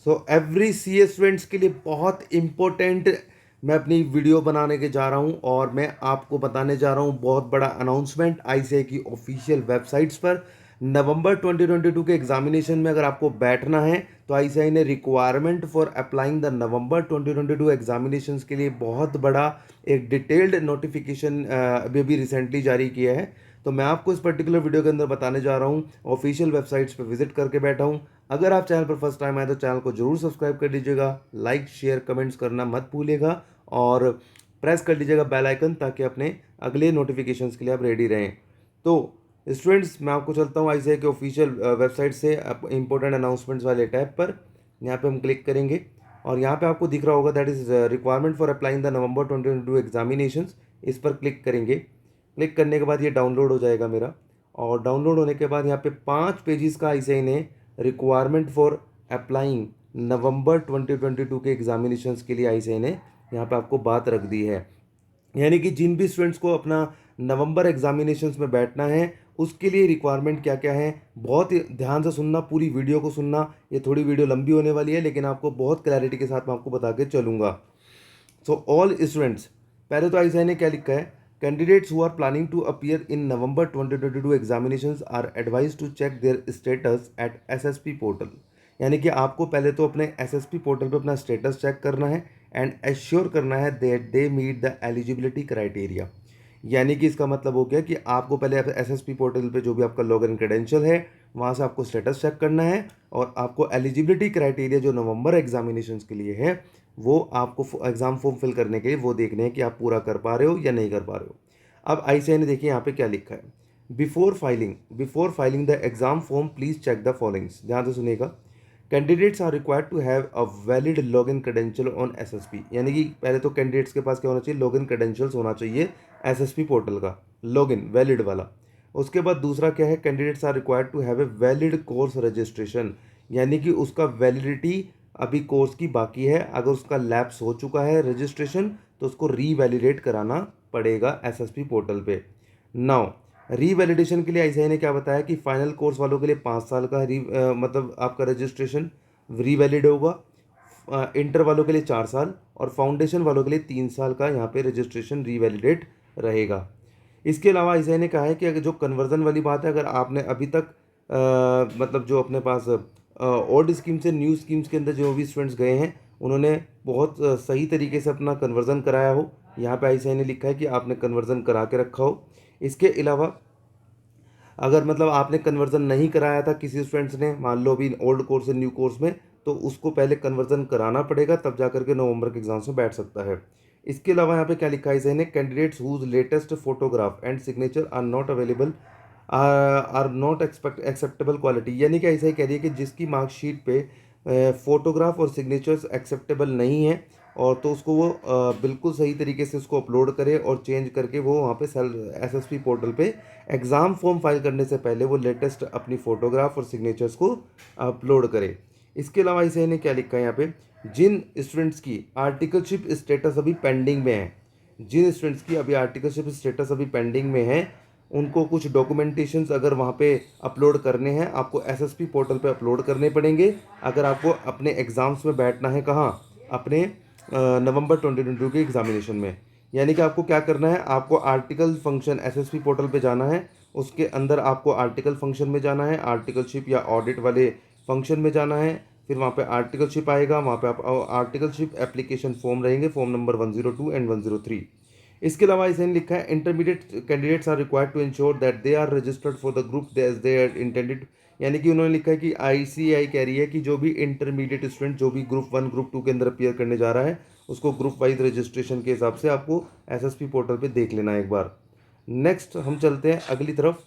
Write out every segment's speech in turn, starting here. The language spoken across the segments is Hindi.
सो एवरी सी ए स्टूडेंट्स के लिए बहुत इम्पोर्टेंट मैं अपनी वीडियो बनाने के जा रहा हूँ और मैं आपको बताने जा रहा हूँ बहुत बड़ा अनाउंसमेंट आईसीएआई की ऑफिशियल वेबसाइट्स पर। नवंबर 2022 के एग्जामिनेशन में अगर आपको बैठना है तो आईसीएआई ने requirement for applying the November 2022 examinations के लिए बहुत बड़ा एक डिटेल्ड नोटिफिकेशन अभी अभी रिसेंटली जारी किया है। तो मैं आपको इस पर्टिकुलर वीडियो के अंदर बताने जा रहा हूँ, ऑफिशियल वेबसाइट्स पर विजिट करके बैठा हूँ। अगर आप चैनल पर फर्स्ट टाइम आए तो चैनल को जरूर सब्सक्राइब कर लीजिएगा, लाइक शेयर कमेंट्स करना मत भूलिएगा और प्रेस कर लीजिएगा बेल आइकन ताकि अपने अगले नोटिफिकेशंस के लिए आप रेडी रहें। तो स्टूडेंट्स, मैं आपको चलता हूँ आईसीएआई के ऑफिशियल वेबसाइट से इंपॉर्टेंट अनाउंसमेंट्स वाले टैब पर। यहाँ पे हम क्लिक करेंगे और यहाँ पे आपको दिख रहा होगा that is requirement for applying the November 2022 examinations. इस पर क्लिक करेंगे। क्लिक करने के बाद ये डाउनलोड हो जाएगा मेरा, और डाउनलोड होने के बाद यहाँ पे 5 पेजेस का आईसीएआई ने रिक्वायरमेंट फॉर अप्लाइंग नवंबर 2022 के एग्जामिनेशंस के लिए आईसीएआई ने यहाँ पे आपको बात रख दी है। यानी कि जिन भी स्टूडेंट्स को अपना नवंबर एग्जामिनेशंस में बैठना है उसके लिए रिक्वायरमेंट क्या क्या है, बहुत ही ध्यान से सुनना, पूरी वीडियो को सुनना। ये थोड़ी वीडियो लंबी होने वाली है लेकिन आपको बहुत क्लैरिटी के साथ मैं आपको बता के चलूँगा। सो ऑल स्टूडेंट्स, पहले तो आईसीएआई ने क्या लिखा है, candidates who are planning to appear in November 2022 examinations are advise to check their status at SSP portal. यानी कि आपको पहले तो अपने एसएसपी पोर्टल पे अपना स्टेटस चेक करना है एंड एश्योर करना है that they meet the eligibility criteria. यानी कि इसका मतलब हो गया कि आपको पहले एसएसपी पोर्टल पे जो भी आपका लॉगिन क्रेडेंशियल है वहाँ से आपको स्टेटस चेक करना है और आपको एलिजिबिलिटी क्राइटेरिया जो नवंबर एग्जामिनेशंस के लिए है वो आपको एग्ज़ाम फॉर्म फिल करने के लिए वो देखने हैं कि आप पूरा कर पा रहे हो या नहीं कर पा रहे हो। अब आईसीएआई ने देखिए यहाँ पे क्या लिखा है, before filing the exam form please check the followings. ध्यान से सुनिएगा। Candidates are required to have a valid login credential on SSP. यानी कि पहले तो कैंडिडेट्स के पास क्या होना चाहिए, लॉगिन क्रेडेंशियल्स होना चाहिए एसएसपी पोर्टल का, लॉगिन वैलिड वाला। उसके बाद दूसरा क्या है, candidates are required to have a valid course registration. यानी कि उसका वैलिडिटी अभी कोर्स की बाकी है, अगर उसका लैप्स हो चुका है रजिस्ट्रेशन तो उसको रीवैलिडेट कराना पड़ेगा एसएसपी पोर्टल पे। नाउ रीवैलिडेशन के लिए आईसीएआई ने क्या बताया कि फाइनल कोर्स वालों के लिए 5 साल का मतलब आपका रजिस्ट्रेशन रीवैलिड होगा, इंटर वालों के लिए 4 साल और फाउंडेशन वालों के लिए 3 साल का यहाँ पे रजिस्ट्रेशन रीवैलिडेट रहेगा। इसके अलावा आईसीएआई ने कहा है कि अगर जो कन्वर्जन वाली बात है, अगर आपने अभी तक मतलब जो अपने पास ओल्ड स्कीम से न्यू स्कीम्स के अंदर जो भी स्टूडेंट्स गए हैं उन्होंने बहुत सही तरीके से अपना कन्वर्जन कराया हो, यहाँ पे आईसीएआई ने लिखा है कि आपने कन्वर्जन करा के रखा हो। इसके अलावा अगर मतलब आपने कन्वर्जन नहीं कराया था, किसी स्टूडेंट्स ने मान लो अभी ओल्ड कोर्स से न्यू कोर्स में, तो उसको पहले कन्वर्जन कराना पड़ेगा तब जा करके नवंबर के एग्जाम्स में बैठ सकता है। इसके अलावा यहाँ पे क्या लिखा है इसने, candidates whose latest photograph and signature are not available are not acceptable quality. यानी कि ऐसा ही कह रही है कि जिसकी मार्कशीट पे फोटोग्राफ और सिग्नेचर्स एक्सेप्टेबल नहीं है और तो उसको वो बिल्कुल सही तरीके से उसको अपलोड करे और चेंज करके वो वहाँ पे सेल एसएसपी पोर्टल पे एग्ज़ाम फॉर्म फाइल करने से पहले वो लेटेस्ट अपनी फ़ोटोग्राफ और सिग्नेचर्स को अपलोड करे। इसके अलावा इसे ने क्या लिखा है यहाँ पे, जिन स्टूडेंट्स की आर्टिकलशिप स्टेटस अभी पेंडिंग में है, जिन स्टूडेंट्स की अभी आर्टिकलशिप स्टेटस अभी पेंडिंग में है उनको कुछ डॉक्यूमेंटेशंस अगर वहाँ पे अपलोड करने हैं आपको एसएसपी पोर्टल पे अपलोड करने पड़ेंगे अगर आपको अपने एग्ज़ाम्स में बैठना है। कहाँ? अपने नवंबर 2022 के एग्जामिनेशन में। यानी कि आपको क्या करना है, आपको आर्टिकल फंक्शन एसएसपी पोर्टल पे जाना है, उसके अंदर आपको आर्टिकल फंक्शन में जाना है, आर्टिकलशिप या ऑडिट वाले फंक्शन में जाना है, फिर वहाँ पे आर्टिकलशिप आएगा, वहाँ पे आप आर्टिकलशिप एप्लीकेशन फॉर्म रहेंगे, फॉर्म नंबर 102 एंड 103। इसके अलावा इसने लिखा है, intermediate candidates are required to ensure that they are registered for the group as they are intended. यानी कि उन्होंने लिखा है कि आईसीआई कह रही है कि जो भी इंटरमीडिएट स्टूडेंट जो भी ग्रुप 1 ग्रुप 2 के अंदर अपीयर करने जा रहा है उसको ग्रुप वाइज रजिस्ट्रेशन के हिसाब से आपको एसएसपी पोर्टल पे देख लेना है एक बार। नेक्स्ट हम चलते हैं अगली तरफ।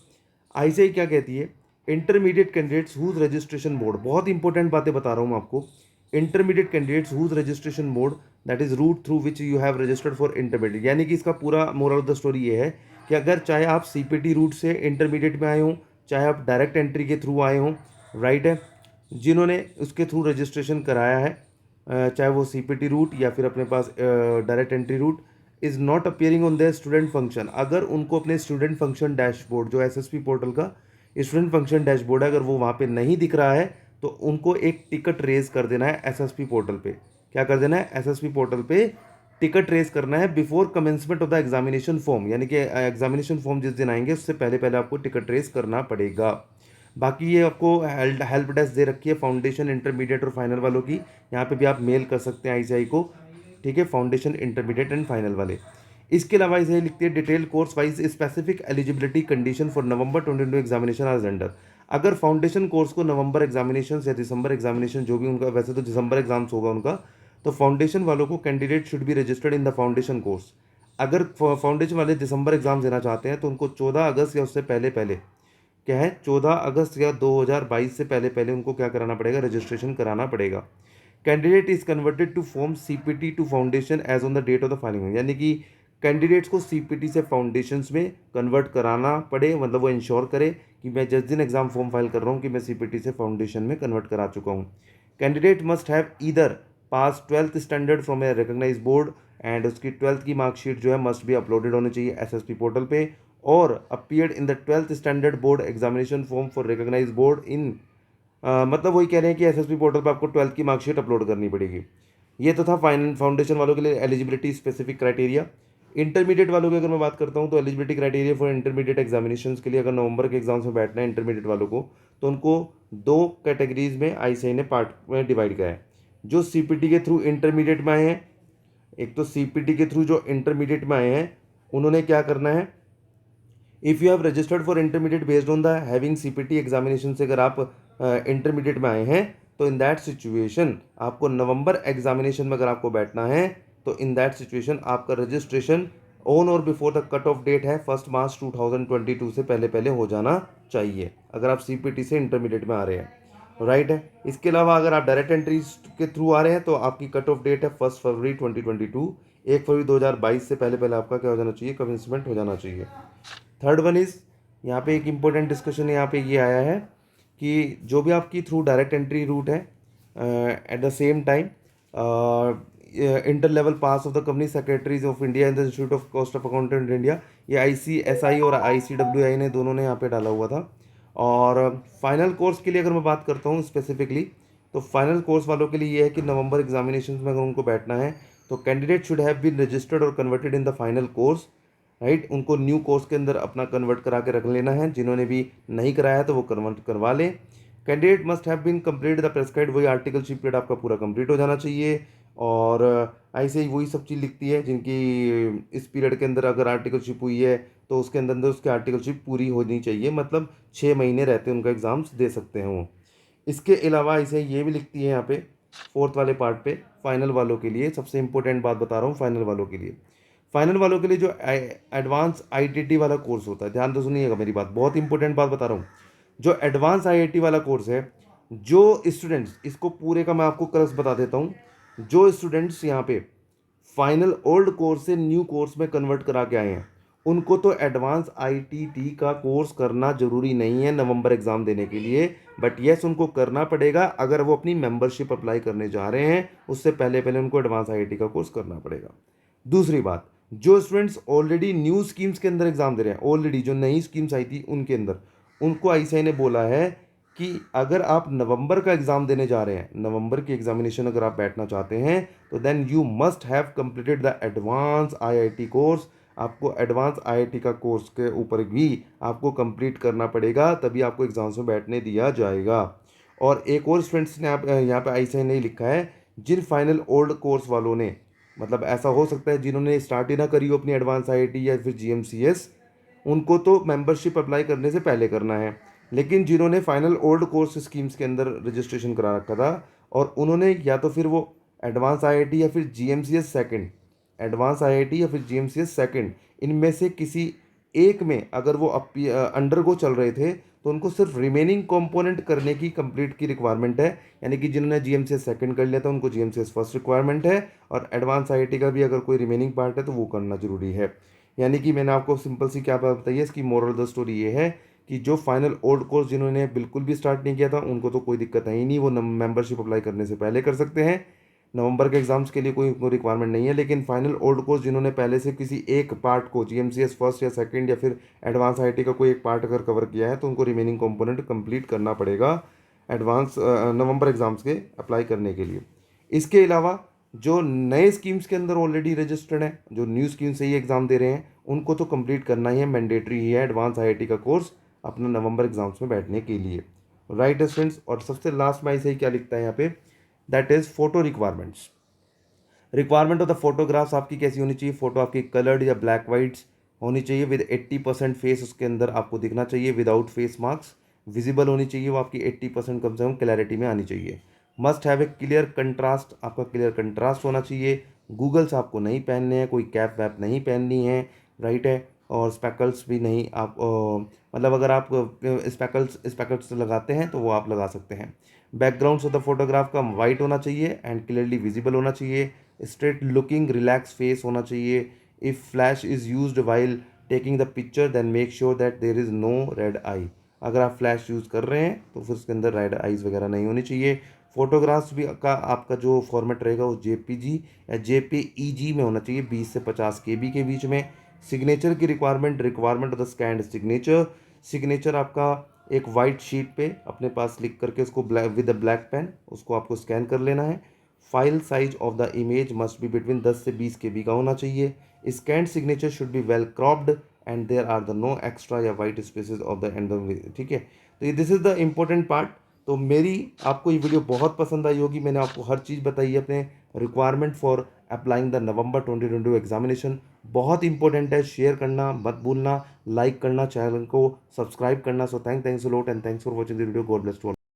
आईसीआई क्या कहती है, intermediate candidates whose registration board, बहुत इंपॉर्टेंट बातें बता रहा हूँ मैं आपको। Intermediate candidates whose registration board that is route through which you have registered for intermediate. यानी कि इसका पूरा मोरल ऑफ द स्टोरी ये है कि अगर चाहे आप सीपीटी रूट से इंटरमीडिएट में आए हों, चाहे आप डायरेक्ट एंट्री के थ्रू आए हों, राइट है, जिन्होंने उसके थ्रू रजिस्ट्रेशन कराया है चाहे वो सीपीटी रूट या फिर अपने पास direct entry route, is not appearing on the student function. अगर उनको अपने स्टूडेंट फंक्शन डैशबोर्ड जो एसएसपी पोर्टल का स्टूडेंट फंक्शन डैशबोर्ड है अगर वो वहाँ पे नहीं दिख रहा है तो उनको एक टिकट रेज कर देना है एसएसपी पोर्टल पे। क्या कर देना है? एसएसपी पोर्टल पे टिकट रेज करना है before commencement of the examination form, यानी कि एग्जामिनेशन फॉर्म जिस दिन आएंगे उससे पहले पहले आपको टिकट रेज करना पड़ेगा। बाकी ये आपको हेल्प डेस्क दे रखी है फाउंडेशन, इंटरमीडिएट और फाइनल वालों की। यहाँ पे भी आप मेल कर सकते हैं आईसीआई को, ठीक है, फाउंडेशन, इंटरमीडिएट एंड फाइनल वाले। इसके अलावा इसे लिखती है detail course wise specific eligibility condition for November 22 examination आज अंडर। अगर फाउंडेशन कोर्स को नवंबर एग्जामिनेशन या दिसंबर एग्जामिनेशन जो भी उनका, वैसे तो दिसंबर एग्जाम्स होगा उनका, तो फाउंडेशन वालों को candidate should be registered in the foundation course. अगर फाउंडेशन वाले दिसंबर एग्जाम देना चाहते हैं तो उनको 14 अगस्त या उससे पहले पहले, क्या है, 14 अगस्त या 2022 से पहले पहले उनको क्या कराना पड़ेगा? रजिस्ट्रेशन कराना पड़ेगा। Candidate is converted to from CPT to foundation as on the date of the filing, यानी कि कैंडिडेट्स को सीपीटी से फाउंडेशंस में कन्वर्ट कराना पड़े, मतलब वो इंश्योर करे कि मैं जिस दिन एग्जाम फॉर्म फाइल कर रहा हूँ कि मैं सीपीटी से फाउंडेशन में कन्वर्ट करा चुका हूँ। Candidate must have either pass 12th standard from a recognise board, and उसकी 12th की मार्कशीट जो है मस्ट भी अपलोडेड होनी चाहिए एसएसपी पोर्टल पे, और appeared in the 12th standard board examination form for recognise board in, मतलब वही कह रहे हैं कि एसएसपी पोर्टल पर आपको 12th की मार्कशीट अपलोड करनी पड़ेगी। ये तो था फाउंडेशन वालों के लिए एलिजिबिलिटी स्पेसिफिक क्राइटेरिया। इंटरमीडिएट वालों की अगर मैं बात करता हूँ तो eligibility criteria for intermediate examinations के लिए, अगर नवंबर के एग्जाम्स में बैठना है इंटरमीडिएट वालों को, तो उनको दो कैटेगरीज में आईसीआई ने पार्ट में डिवाइड किया है। जो सीपीटी के थ्रू इंटरमीडिएट में आए हैं, एक तो सीपीटी के थ्रू जो इंटरमीडिएट में आए हैं उन्होंने क्या करना है, if you have registered for intermediate based on the having CPT examination से अगर आप इंटरमीडिएट में आए हैं तो इन दैट सिचुएशन आपको नवंबर एग्जामिनेशन में अगर आपको बैठना है तो इन दैट सिचुएशन आपका रजिस्ट्रेशन ऑन और before the cut off date है 1 मार्च 2022 से पहले पहले हो जाना चाहिए, अगर आप सीपीटी से इंटरमीडिएट में आ रहे हैं, राइट है। इसके अलावा अगर आप डायरेक्ट एंट्री के थ्रू आ रहे हैं तो आपकी कट ऑफ डेट है 1 फरवरी 2022, 1 फरवरी 2022 से पहले पहले आपका क्या हो जाना चाहिए? कमेंसमेंट हो जाना चाहिए। थर्ड वन इज़, यहाँ पे एक इम्पोर्टेंट डिस्कशन यहाँ पे ये आया है कि जो भी आपकी थ्रू डायरेक्ट एंट्री रूट है, at the same time inter level pass of the company secretaries of India in the institute of cost of accountant India, ये आईसीएसआई और आईसीडब्ल्यूआई ने दोनों ने यहाँ पे डाला हुआ था। और फाइनल कोर्स के लिए अगर मैं बात करता हूँ स्पेसिफिकली, तो फाइनल कोर्स वालों के लिए ये है कि नवंबर एग्जामिनेशन में अगर उनको बैठना है तो candidate should have been registered और converted in the final course, right. उनको न्यू कोर्स के अंदर अपना कन्वर्ट करा के रख लेना है, जिन्होंने भी नहीं कराया है तो वो कन्वर्ट करवा लें। Candidate must have been complete the prescribe, वही आर्टिकलशिप पीरियड आपका पूरा कंप्लीट हो जाना चाहिए। और ऐसे ही वही सब चीज़ लिखती है जिनकी इस पीरियड के अंदर अगर आर्टिकलशिप हुई है तो उसके अंदर अंदर उसकी आर्टिकलशिप पूरी होनी चाहिए, मतलब 6 महीने रहते उनका एग्ज़ाम्स दे सकते हैं वो। इसके अलावा ऐसे ये भी लिखती है यहाँ पे फोर्थ वाले पार्ट पे, फाइनल वालों के लिए सबसे इंपॉर्टेंट बात बता रहा हूँ। फाइनल वालों के लिए, फाइनल वालों के लिए जो एडवांस आईटीटी वाला कोर्स होता है, ध्यान तो सुनिएगा मेरी बात, बहुत इंपॉर्टेंट बात बता रहा हूँ। जो एडवांस आईआईटी वाला कोर्स है, जो स्टूडेंट्स, इसको पूरे का मैं आपको क्रक्स बता देता हूँ, जो स्टूडेंट्स यहाँ पे फाइनल ओल्ड कोर्स से न्यू कोर्स में कन्वर्ट करा के आए हैं उनको तो एडवांस आईटीटी का कोर्स करना जरूरी नहीं है नवंबर एग्जाम देने के लिए, बट येस उनको करना पड़ेगा अगर वो अपनी मेंबरशिप अप्लाई करने जा रहे हैं, उससे पहले पहले उनको एडवांस आईआईटी का कोर्स करना पड़ेगा। दूसरी बात, जो स्टूडेंट्स ऑलरेडी न्यू स्कीम्स के अंदर एग्जाम दे रहे हैं, ऑलरेडी जो नई स्कीम्स आई थी उनके अंदर, उनको आईसीआई ने बोला है कि अगर आप नवंबर का एग्जाम देने जा रहे हैं, नवंबर की एग्जामिनेशन अगर आप बैठना चाहते हैं तो then you must have completed the advance IIT course. आपको एडवांस आईआईटी का कोर्स के ऊपर भी आपको कंप्लीट करना पड़ेगा, तभी आपको एग्जाम्स में बैठने दिया जाएगा। और एक और स्टूडेंट्स ने आप यहाँ पे आईसीआई ने लिखा है, जिन फाइनल ओल्ड कोर्स वालों ने, मतलब ऐसा हो सकता है जिन्होंने स्टार्ट ही ना करी हो अपनी एडवांस आईआईटी या फिर जीएमसीएस, उनको तो मेंबरशिप अप्लाई करने से पहले करना है। लेकिन जिन्होंने फाइनल ओल्ड कोर्स स्कीम्स के अंदर रजिस्ट्रेशन करा रखा था और उन्होंने या तो फिर वो एडवांस आईआईटी या फिर जीएमसीएस सेकंड, एडवांस आईआईटी या फिर जीएमसीएस सेकंड, इनमें से किसी एक में अगर वो अंडरगो चल रहे थे तो उनको सिर्फ रिमेनिंग कंपोनेंट करने की कंप्लीट की रिक्वायरमेंट है। यानी कि जिन्होंने जीएमसीएस सेकंड कर लिया था उनको जीएमसीएस फर्स्ट रिक्वायरमेंट है, और एडवांस आईआईटी का भी अगर कोई रिमेनिंग पार्ट है तो वो करना जरूरी है। यानी कि मैंने आपको सिंपल सी क्या बात बताई है, इसकी मोरल ऑफ द स्टोरी ये है कि जो फाइनल ओल्ड कोर्स जिन्होंने बिल्कुल भी स्टार्ट नहीं किया था उनको तो कोई दिक्कत है ही नहीं, वो मेंबरशिप अप्लाई करने से पहले कर सकते हैं, नवंबर के एग्जाम्स के लिए कोई रिक्वायरमेंट नहीं है। लेकिन फाइनल ओल्ड कोर्स जिन्होंने पहले से किसी एक पार्ट को जीएमसीएस फर्स्ट या सेकंड या फिर एडवांस आईआईटी का कोई एक पार्ट अगर कवर किया है तो उनको रिमेनिंग कंपोनेंट कंप्लीट करना पड़ेगा। एडवांस नवंबर एग्ज़ाम्स के अप्लाई करने के लिए। इसके अलावा जो नए स्कीम्स के अंदर ऑलरेडी रजिस्टर्ड हैं, जो न्यू स्कीम से ही एग्ज़ाम दे रहे हैं, उनको तो कंप्लीट करना ही है, मैंडेटरी ही है एडवांस आईआईटी का कोर्स अपना नवंबर एग्ज़ाम्स में बैठने के लिए। राइट स्टूडेंट्स, और सबसे लास्ट में ऐसे ही क्या लिखता है यहाँ पे, that is photo requirements. Requirement of the photographs आपकी कैसी होनी चाहिए, फोटो आपकी कलर्ड या ब्लैक वाइट्स होनी चाहिए विद 80% फेस उसके अंदर आपको दिखना चाहिए, विदाउट फेस मार्क्स, विजिबल होनी चाहिए, वो आपकी 80% कम से कम क्लैरिटी में आनी चाहिए। Must have a clear contrast, आपका क्लियर कंट्रास्ट होना चाहिए। गूगल्स आपको नहीं पहनने हैं, कोई कैप वैप नहीं पहननी है, राइट है। और स्पेकल्स भी नहीं आप मतलब अगर आप स्पेकल्स लगाते हैं तो वो आप लगा सकते हैं। बैकग्राउंड ऑफ द फोटोग्राफ का वाइट होना चाहिए एंड क्लियरली विजिबल होना चाहिए। स्ट्रेट लुकिंग रिलैक्स फेस होना चाहिए। If flash is used while taking the picture then make sure that there is no red eye. अगर आप फ्लैश यूज़ कर रहे हैं तो फिर उसके अंदर रेड आइज़ वगैरह नहीं होनी चाहिए। फोटोग्राफ्स भी का आपका जो फॉर्मेट रहेगा वो जेपीजी या जेपीईजी में होना चाहिए, 20 से 50 केबी के बीच में। सिग्नेचर की requirement of the scanned signature. Signature आपका एक वाइट शीट पे अपने पास लिख करके उसको black with the black pen उसको आपको स्कैन कर लेना है। File size of the image must be between 10 से 20 केबी का होना चाहिए। Scan signature should be well cropped and there are the no extra या white spaces of the end, ठीक है। तो ये this is the important part. तो मेरी आपको ये वीडियो बहुत पसंद आई होगी, मैंने आपको हर चीज़ बताई है अपने requirement for applying the November 2022 examination. बहुत इंपॉर्टेंट है, शेयर करना मत भूलना, लाइक करना, चैनल को सब्सक्राइब करना। So thanks a lot and thanks for watching the video. God bless to all.